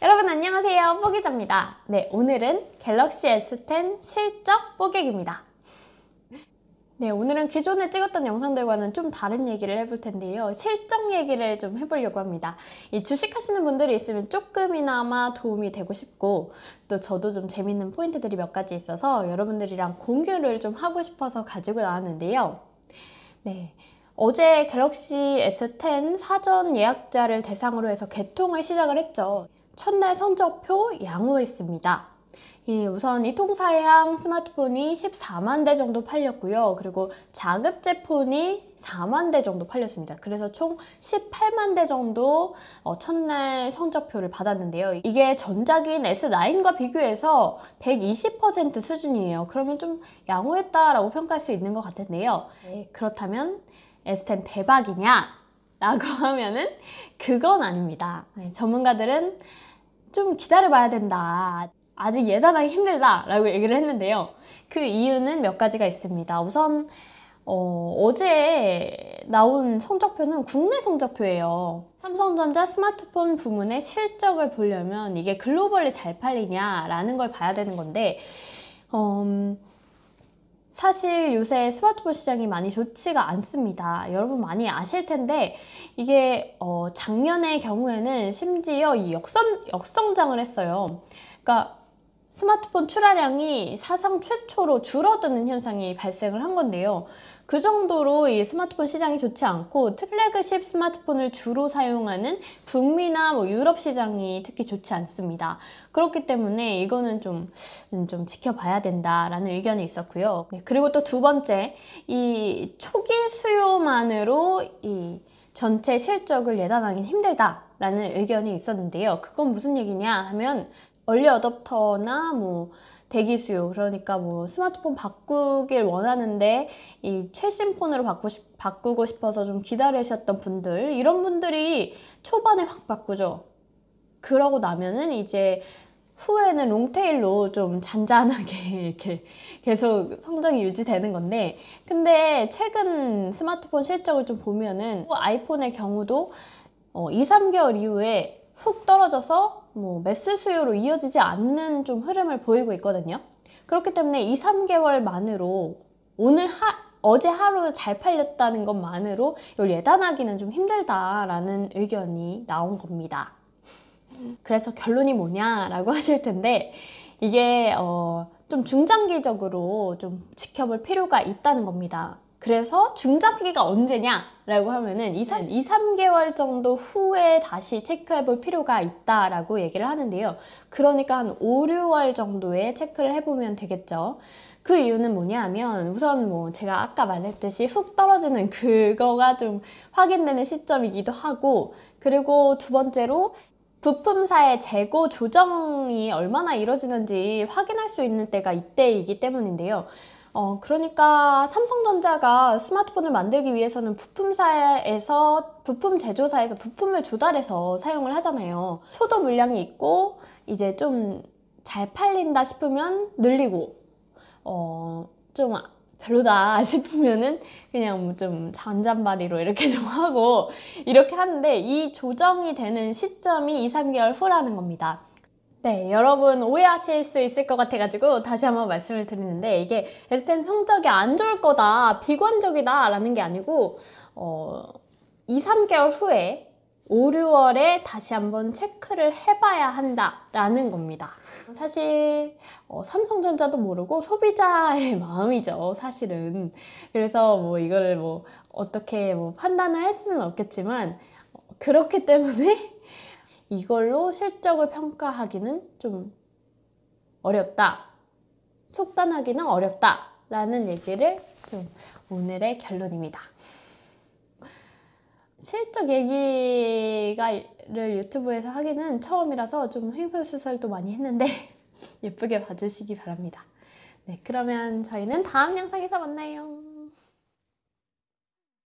여러분 안녕하세요, 뽀기자입니다. 네, 오늘은 갤럭시 S10 실적 뽀객입니다. 네, 오늘은 기존에 찍었던 영상들과는 좀 다른 얘기를 해볼 텐데요. 실적 얘기를 좀 해보려고 합니다. 이 주식하시는 분들이 있으면 조금이나마 도움이 되고 싶고, 또 저도 좀 재밌는 포인트들이 몇 가지 있어서 여러분들이랑 공유를 좀 하고 싶어서 가지고 나왔는데요. 네. 어제 갤럭시 S10 사전 예약자를 대상으로 해서 개통을 시작을 했죠. 첫날 성적표 양호했습니다. 우선 이 통사양 스마트폰이 14만 대 정도 팔렸고요. 그리고 자급제 폰이 4만 대 정도 팔렸습니다. 그래서 총 18만 대 정도 첫날 성적표를 받았는데요. 이게 전작인 S9과 비교해서 120% 수준이에요. 그러면 좀 양호했다라고 평가할 수 있는 것 같은데요. 네, 그렇다면 S10 대박이냐? 라고 하면은 그건 아닙니다. 전문가들은 좀 기다려봐야 된다. 아직 예단하기 힘들다 라고 얘기를 했는데요. 그 이유는 몇 가지가 있습니다. 우선 어제 나온 성적표는 국내 성적표예요. 삼성전자 스마트폰 부문의 실적을 보려면 이게 글로벌리 잘 팔리냐라는 걸 봐야 되는 건데 사실 요새 스마트폰 시장이 많이 좋지가 않습니다. 여러분 많이 아실 텐데 이게 작년의 경우에는 심지어 이 역성장을 했어요. 그러니까 스마트폰 출하량이 사상 최초로 줄어드는 현상이 발생을 한 건데요. 그 정도로 이 스마트폰 시장이 좋지 않고 플래그십 스마트폰을 주로 사용하는 북미나 유럽 시장이 특히 좋지 않습니다. 그렇기 때문에 이거는 좀 지켜봐야 된다라는 의견이 있었고요. 그리고 또 두 번째, 이 초기 수요만으로 이 전체 실적을 예단하기는 힘들다라는 의견이 있었는데요. 그건 무슨 얘기냐 하면 얼리 어댑터나 대기 수요, 그러니까 스마트폰 바꾸길 원하는데 이 최신 폰으로 바꾸고 싶어서 좀 기다리셨던 분들, 이런 분들이 초반에 확 바꾸죠. 그러고 나면은 이제 후에는 롱테일로 좀 잔잔하게 이렇게 계속 성적이 유지되는 건데, 근데 최근 스마트폰 실적을 좀 보면은 아이폰의 경우도 2, 3개월 이후에 훅 떨어져서 매스 수요로 이어지지 않는 좀 흐름을 보이고 있거든요. 그렇기 때문에 2, 3개월만으로 어제 하루 잘 팔렸다는 것만으로 이걸 예단하기는 좀 힘들다라는 의견이 나온 겁니다. 그래서 결론이 뭐냐라고 하실 텐데, 이게 좀 중장기적으로 좀 지켜볼 필요가 있다는 겁니다. 그래서 중장기가 언제냐라고 하면은 2, 3개월 정도 후에 다시 체크해 볼 필요가 있다라고 얘기를 하는데요. 그러니까 한 5, 6월 정도에 체크를 해보면 되겠죠. 그 이유는 뭐냐면 우선 제가 아까 말했듯이 훅 떨어지는 그거가 좀 확인되는 시점이기도 하고, 그리고 두 번째로 부품사의 재고 조정이 얼마나 이루어지는지 확인할 수 있는 때가 이때이기 때문인데요. 그러니까 삼성전자가 스마트폰을 만들기 위해서는 부품 제조사에서 부품을 조달해서 사용을 하잖아요. 초도 물량이 있고 이제 좀 잘 팔린다 싶으면 늘리고 좀 별로다 싶으면은 그냥 좀 잔잔바리로 이렇게 좀 하고 이렇게 하는데, 이 조정이 되는 시점이 2, 3개월 후라는 겁니다. 네, 여러분 오해하실 수 있을 것 같아가지고 다시 한번 말씀을 드리는데, 이게 S10 성적이 안 좋을 거다, 비관적이다 라는 게 아니고 2, 3개월 후에 5, 6월에 다시 한번 체크를 해봐야 한다라는 겁니다. 사실 삼성전자도 모르고 소비자의 마음이죠, 사실은. 그래서 이거를 어떻게 판단을 할 수는 없겠지만, 그렇기 때문에 이걸로 실적을 평가하기는 좀 어렵다, 속단하기는 어렵다 라는 얘기를 좀 오늘의 결론입니다. 실적 얘기를 유튜브에서 하기는 처음이라서 좀 횡설수설도 많이 했는데 예쁘게 봐주시기 바랍니다. 네, 그러면 저희는 다음 영상에서 만나요.